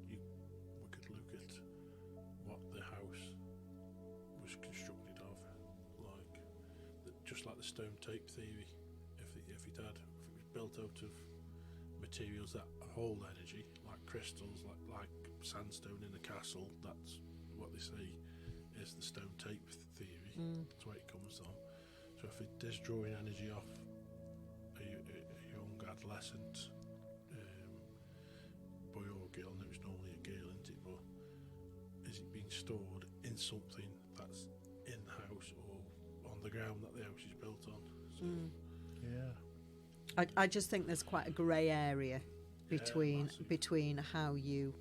the stone tape theory. If it was built out of materials that hold energy, like crystals, like sandstone in a castle, that's what they say is the stone tape theory. That's where it comes from. So if it is drawing energy off a young adolescent boy or girl, and it's normally a girl, isn't it? But is it being stored in something that's in the house or on the ground that the house is built on? So, Yeah. I just think there's quite a grey area between how you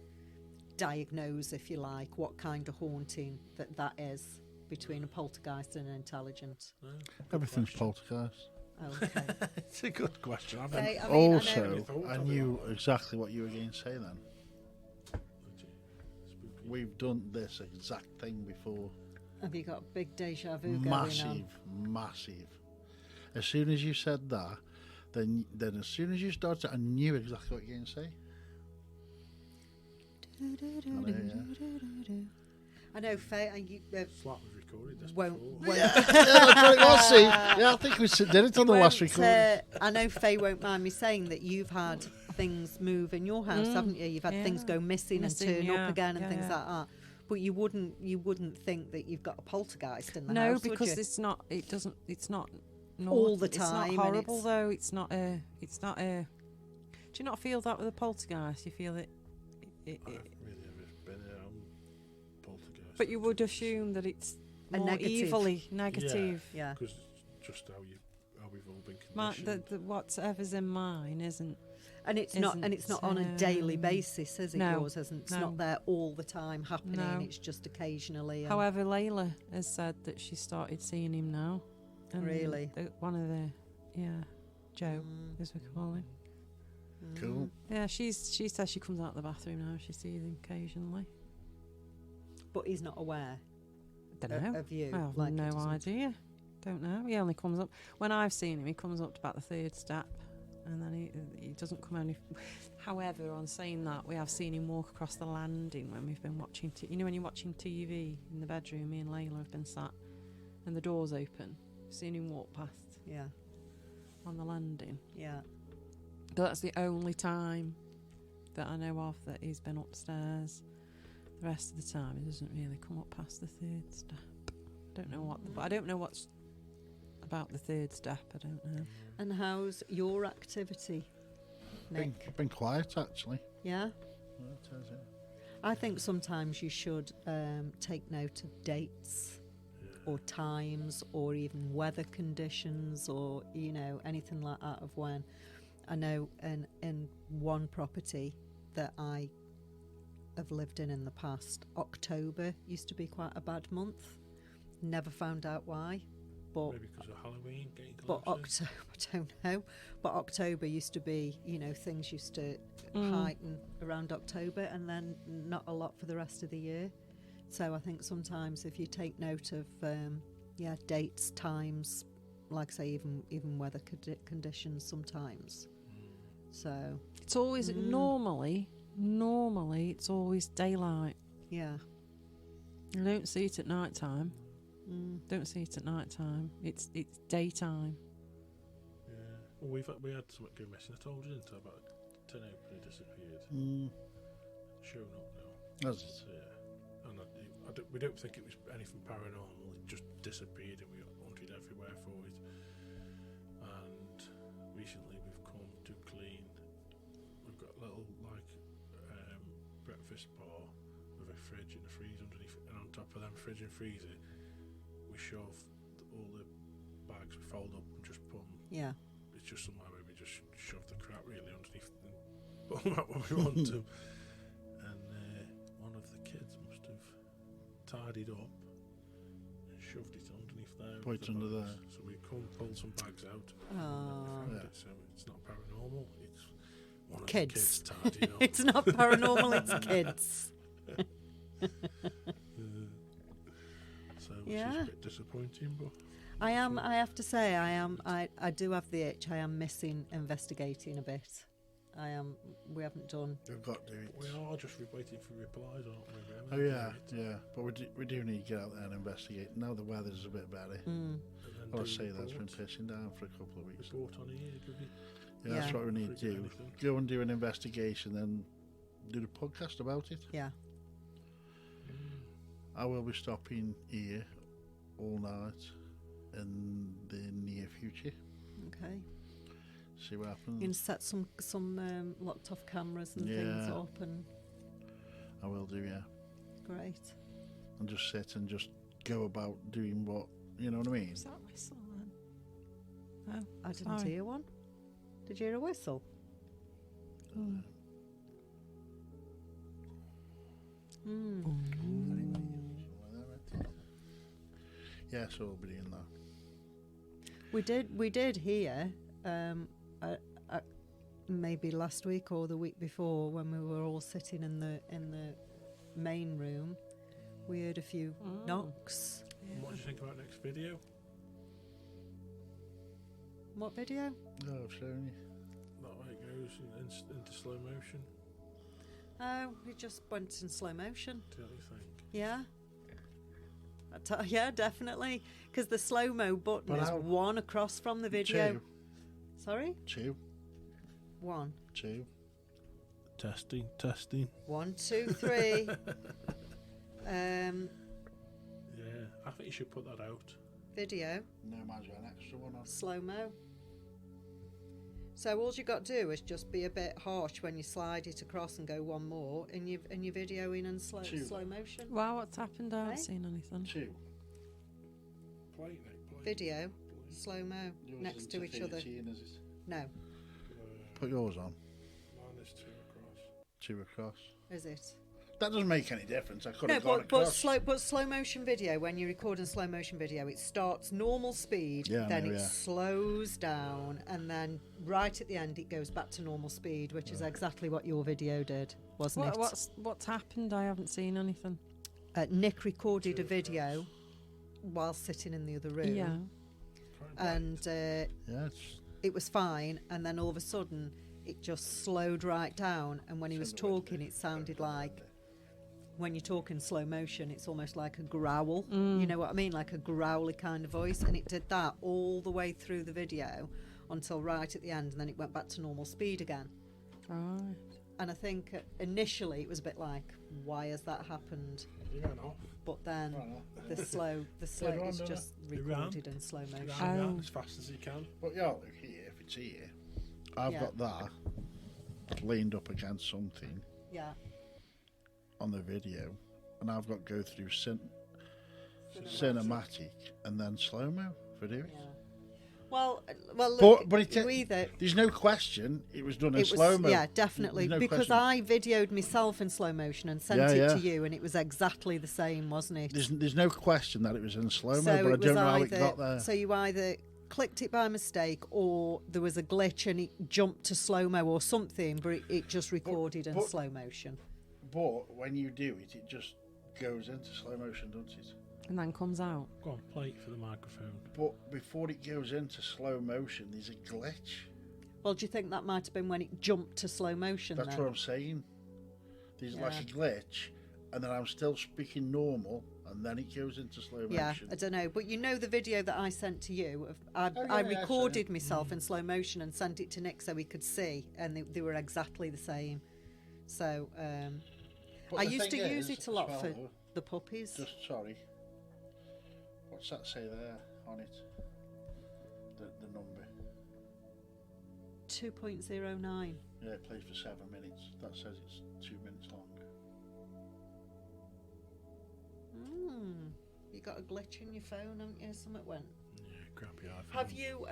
diagnose, if you like, what kind of haunting that is between a poltergeist and an intelligent. Everything's poltergeist. Oh, okay. It's a good question. Okay, I mean, Also, I knew exactly what you were going to say then. We've done this exact thing before. Have you got a big deja vu going on? Massive. As soon as you said that, then as soon as you started, I knew exactly what you were going to say. I know, Faye. Flat was recorded this Won't. before. Yeah, that's what it was. See, yeah, I think we did it on the last recording. I know Faye won't mind me saying that you've had things move in your house, haven't you? You've had things go missing and turn up again and things like that. But you wouldn't think that you've got a poltergeist in the house, No, because would you? it's not. It doesn't. It's not. All the It's time, not and horrible it's- though. It's not a. It's not a. Do you not feel that with a poltergeist? You feel it. I've really never been around poltergeist. But you would assume that it's A more negative. evilly negative. Yeah. Because just how we've all been My, conditioned. the whatever's in mine isn't. And it's not on a daily basis, is it? no, Yours isn't. It's no. not there all the time happening. No. It's just occasionally. and- However, Layla has said that she started seeing him now. And Really? one of the, Joe, as we call him. Cool. Yeah, she says she comes out of the bathroom now. She sees him occasionally. But he's not aware Don't know. of you. I have like it no doesn't- idea. Don't know. He only comes up when I've seen him. He comes up to about the third step, and then he doesn't come any. However, on saying that, we have seen him walk across the landing when we've been watching. When you're watching TV in the bedroom, me and Layla have been sat, and the door's open. Seen him walk past Yeah, on the landing. yeah. But that's the only time that I know of that he's been upstairs. The rest of the time, he doesn't really come up past the third step. Don't know what, but I don't know what's about the third step. I don't know. And how's your activity, Nick? Been quiet actually. Yeah? Well, it is, yeah. I think sometimes you should take note of dates or times or even weather conditions or, anything like that of when. I know in one property that I have lived in the past, October used to be quite a bad month. Never found out why. But Maybe because of Halloween getting But closer. October, I don't know. But October used to be, things used to heighten around October, and then not a lot for the rest of the year. So I think sometimes if you take note of, dates, times, like I say, even weather conditions sometimes. So It's always normally it's always daylight. yeah, You don't see it at night time. Don't see it at night time. It's daytime. Yeah. Well, we had something go missing. I told you, didn't I, about a tin opener disappeared. Shown up now. That's it. Yeah. And we don't think it was anything paranormal. It just disappeared, and we hunted everywhere for it. And recently we've come to clean. We've got a little breakfast bar with a fridge and a freezer underneath, and on top of them fridge and freezer, we shove all the bags. We fold up and just put them. yeah. It's just somewhere where we just shove the crap really underneath and put them out where we want to. And one of the kids must have tidied up and shoved it underneath there. Put it under there. So we come pull some bags out. Oh. And we found Yeah. it, so it's not paranormal. It's one of Kids. the kids tidying up. It's not paranormal, it's kids. So which is Yeah. a bit disappointing, but I have to say, I do have the itch. I am missing investigating a bit. We haven't done. We've got to do it. We are just waiting for replies, aren't we? Oh Really? yeah, yeah. But we do need to get out there and investigate. Now the weather's a bit better. And then I'll do say that's been report. pissing down for a couple of weeks. Report on here, do we? Yeah, that's Yeah. what we need to Forget do. anything. Go and do an investigation, then do the podcast about it. Yeah. I will be stopping here all night in the near future. Okay. See what happens. You can set some locked off cameras and things Yeah. up, and I will do, yeah. great. And just sit and just go about doing what, you know what I mean? Is that whistle then? I didn't Sorry. hear one. Did you hear a whistle? Hmm. Yeah, so we'll be doing that. We did hear, maybe last week or the week before, when we were all sitting in the main room. We heard a few knocks. And what do you think about next video? What video? No, I've shown you. That way it goes into slow motion. Oh, we just went in slow motion. Do you think? Yeah. Yeah, definitely. Because the slow mo button But is how- one across from the video. Two. Sorry, one. Testing. 1, 2, 3. Yeah, I think you should put that out. Video No, mine's got an extra one on. slow mo. So all you got to do is just be a bit harsh when you slide it across and go one more, and you videoing in slow Two. motion. Wow, what's happened? I haven't Hey? seen anything. Two. Play, Nick, play. Video slow mo Yours next isn't to a each other. 13, is it? No, Put yours on. Mine is 2 across. Two across. is it? That doesn't make any difference. I could No, have gone but across. slow motion video. When you're recording slow motion video, it starts normal speed, Yeah, I then know, it yeah. slows down, and then right at the end it goes back to normal speed, which is exactly what your video did, wasn't it? What's happened? I haven't seen anything. Nick recorded a video while sitting in the other room, Yeah. and Yeah, it's it was fine. And then all of a sudden, it just slowed right down. And when he was talking, it sounded like, when you're talking slow motion, it's almost like a growl. You know what I mean? Like a growly kind of voice. And it did that all the way through the video until right at the end, and then it went back to normal speed again. Right. And I think initially it was a bit like, why has that happened? You ran off. But then the slow Did is one, didn't just it? It ran. recorded in slow You motion. ran Oh. around as fast as you can. But yeah, look here, if it's here, I've Yeah. got that leaned up against something Yeah. on the video, and I've got go through cinematic and then slow mo for doing. Yeah. Well, look, But you either there's no question it was done in it was, slow mo. yeah, definitely, No because question. I videoed myself in slow motion and sent Yeah, it yeah. to you, and it was exactly the same, wasn't it? There's no question that it was in slow mo, So but I it was don't know how it either- got there. So you either clicked it by mistake, or there was a glitch and it jumped to slow mo or something, but it just recorded in but- slow motion. But when you do it, it just goes into slow motion, doesn't it? And then comes out. Go on, play it for the microphone. But before it goes into slow motion, there's a glitch. Well, do you think that might have been when it jumped to slow motion? That's then? what I'm saying. There's like Yeah. a glitch, and then I'm still speaking normal, and then it goes into slow Yeah, motion. I don't know, but you know the video that I sent to you. I yeah, recorded yeah. myself in slow motion and sent it to Nick so he could see, and they were exactly the same. So But I the used to thing use is, it a lot as for well, the puppies. Just sorry. What's that say there on it? The number. 2.09. Yeah, it plays for 7 minutes. That says it's 2 minutes long. You got a glitch in your phone, haven't you? Something went. Yeah, crappy iPhone. Have you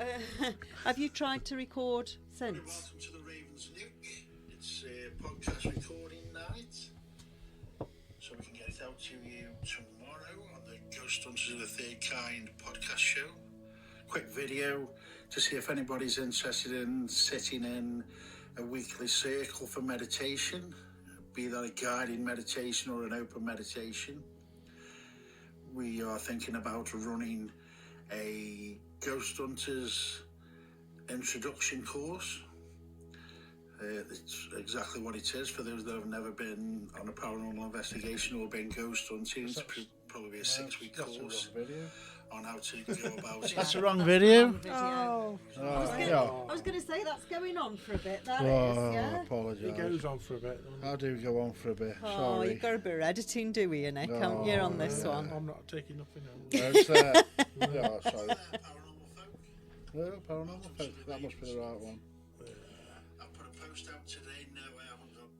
have you tried to record since? Welcome to the Ravens Nook. It's podcast recording night, so we can get it out to you tomorrow on the Ghost Hunters of the Third Kind podcast show. Quick video to see if anybody's interested in sitting in a weekly circle for meditation, be that a guided meditation or an open meditation. We are thinking about running a Ghost Hunters introduction course. It's exactly what it is for those that have never been on a paranormal investigation or been ghost hunting. It's probably a 6-week course on how to go about it. That's the wrong video. Oh. I was going to say that's going on for a bit. That is, yeah. Apologise. It goes on for a bit. I do go on for a bit. Oh, Sorry. you've got a bit of editing, do we, Nick? Haven't you, on this one? I'm not taking nothing else. No, it's there. Yeah, sorry. No, paranormal folk. That must be the right one. I put a post out today. No, I haven't got.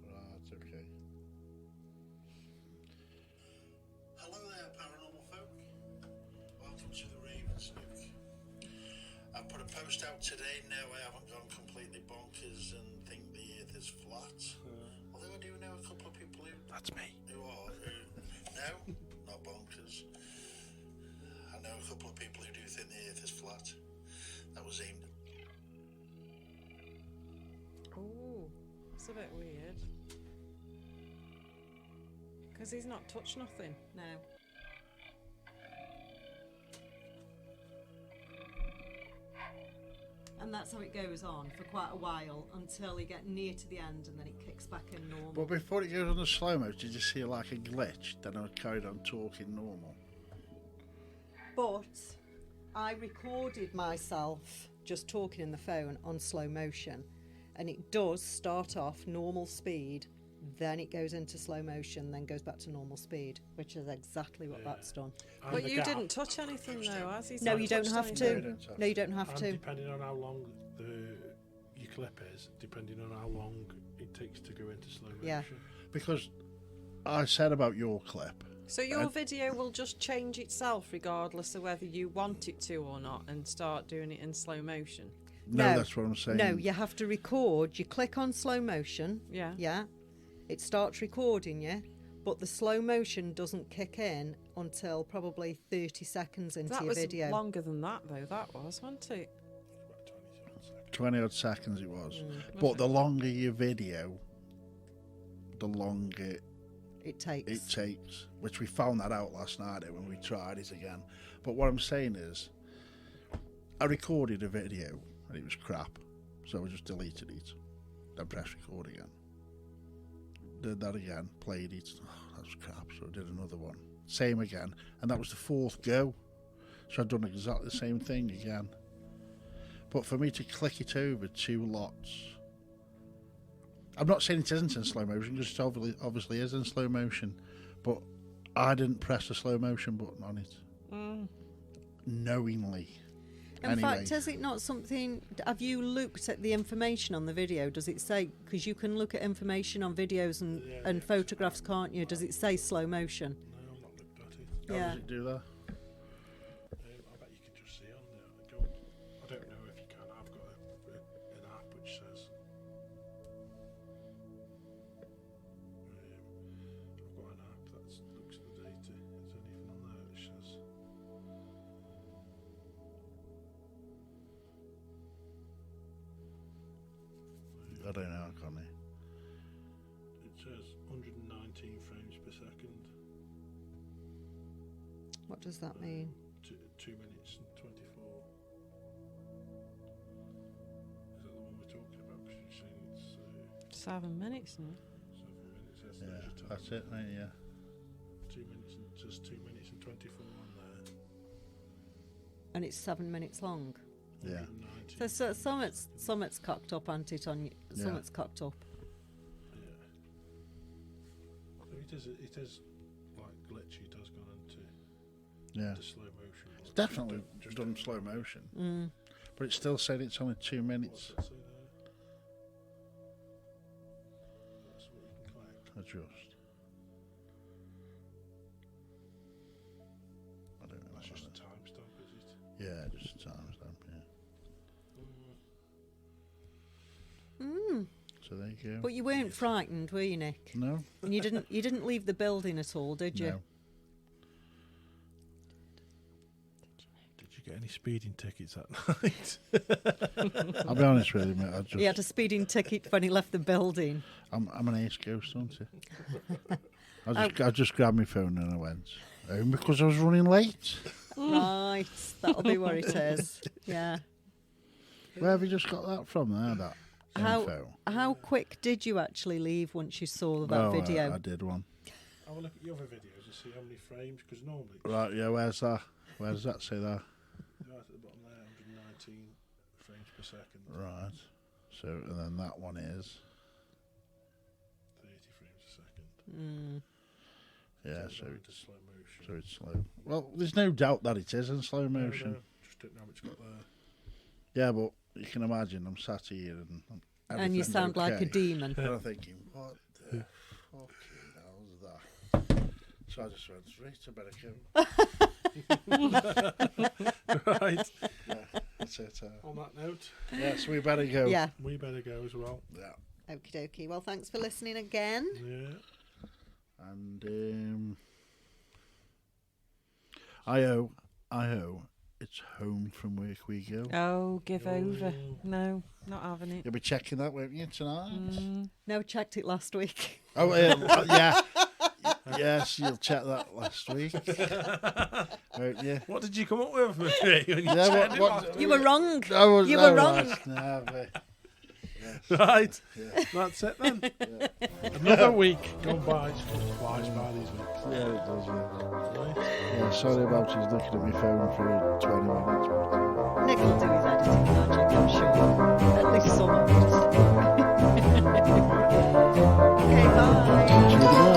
Right, okay. Hello there, paranormal folk. Welcome to the Ravens, Nook. I put a post out today. No, I haven't gone completely bonkers and think the Earth is flat. Although I do know a couple of people who. That's me. Who are? No, not bonkers. I know a couple of people who do think the Earth is flat. That was aimed. Oh, it's a bit weird. Because he's not touched nothing. No. And that's how it goes on for quite a while until you get near to the end and then it kicks back in normal. But before it goes on the slow-mo, did you see like a glitch? Then I carried on talking normal. But I recorded myself just talking in the phone on slow motion, and it does start off normal speed, then it goes into slow motion, then goes back to normal speed, which is exactly what that's done. And But the you gap, didn't touch anything though, has he? No, you don't touched have anything. to. No, you don't have and to. depending on how long your clip is, depending on how long it takes to go into slow motion. Yeah. Because I said about your clip. So your video will just change itself regardless of whether you want it to or not and start doing it in slow motion? No, that's what I'm saying. No, you have to record. You click on slow motion. Yeah. Yeah. It starts recording you, but the slow motion doesn't kick in until probably 30 seconds into That your was video. longer than that though, that was, wasn't it? About 20 odd seconds it was. But the longer your video, the longer It takes. it takes, which we found that out last night when we tried it again. But what I'm saying is, I recorded a video and it was crap, so I just deleted it, then pressed record again. Did that again, played it, that was crap, so I did another one. Same again, and that was the 4th go, so I'd done exactly the same thing again. But for me to click it over 2 lots, I'm not saying it isn't in slow motion, because it obviously is in slow motion, but I didn't press the slow motion button on it. Knowingly. In Anyway. fact, is it not something... Have you looked at the information on the video? Does it say... Because you can look at information on videos and photographs, can't you? Does it say slow motion? No, I've not looked at it. How does it do that? I bet you can just see on there. I don't know if you can. I've got an app which says. I've got an app that looks at the data. Is there anything on there which says? I don't know, Connie. It says 119 frames per second. What does that mean? 2 minutes and 24. Is that the one we're talking about? Because you're saying it's 7 minutes now. 7 minutes. That's Yeah, the time. that's it, mate, yeah. 2 minutes and just 2 minutes and 24 on there. And it's 7 minutes long. Yeah. 119. So summit's cocked up, ain't it? Summit's cocked up. Yeah. So it is like glitchy. It has gone into Yeah. slow motion. It's definitely done slow motion. But it still said it's only 2 minutes. What's it say there? That's what you can collect. Adjust. I don't know. That's just a timestamp, is it? Yeah, just a timestamp, yeah. So there you go. But you weren't frightened, were you, Nick? No? And you didn't leave the building at all, did you? No. Did you get any speeding tickets that night? I'll be honest with you, mate. He had a speeding ticket when he left the building. I'm an ace ghost, aren't I? I just grabbed my phone and I went home because I was running late. Right, that'll be what it is. Yeah. Where have you just got that from there? That How quick did you actually leave once you saw that video? I did one. Have a look at your other videos and see how many frames, because normally... Right, yeah, where's that? Where does that say that? Right at the bottom there, 119 frames per second. Right. So, and then that one is... 30 frames a second. Yeah, So so into slow motion. it's slow. Well, there's no doubt that it is in slow motion. No, just don't know how it's got there. Yeah, but you can imagine I'm sat here and You everything's sound like a okay. demon. And I'm thinking, what the fucking hell's that? So I just went, right, I better go. Right. Yeah, that's it. On that note, Yes, we better go. Yeah. we better go as well. Yeah. Okie dokie. Well, thanks for listening again. Yeah. And I owe it's home from work we go. Oh, give over. No, not having it. You'll be checking that, won't you, tonight? No, checked it last week. Oh, yeah. Yes, you'll check that last week, won't you? What did you come up with, Mary? When you Yeah, checked it what- last You were wrong. Oh, You were wrong. Right. No, but, yes. Right. Yeah. That's it then. Another week gone by. Just flies by these weeks. Yeah, it does. Yeah. Right. Yeah, sorry about you looking at my phone for 20 minutes. But, Nick will do his editing magic, I'm sure. At least some of it. Okay, bye. see you tomorrow.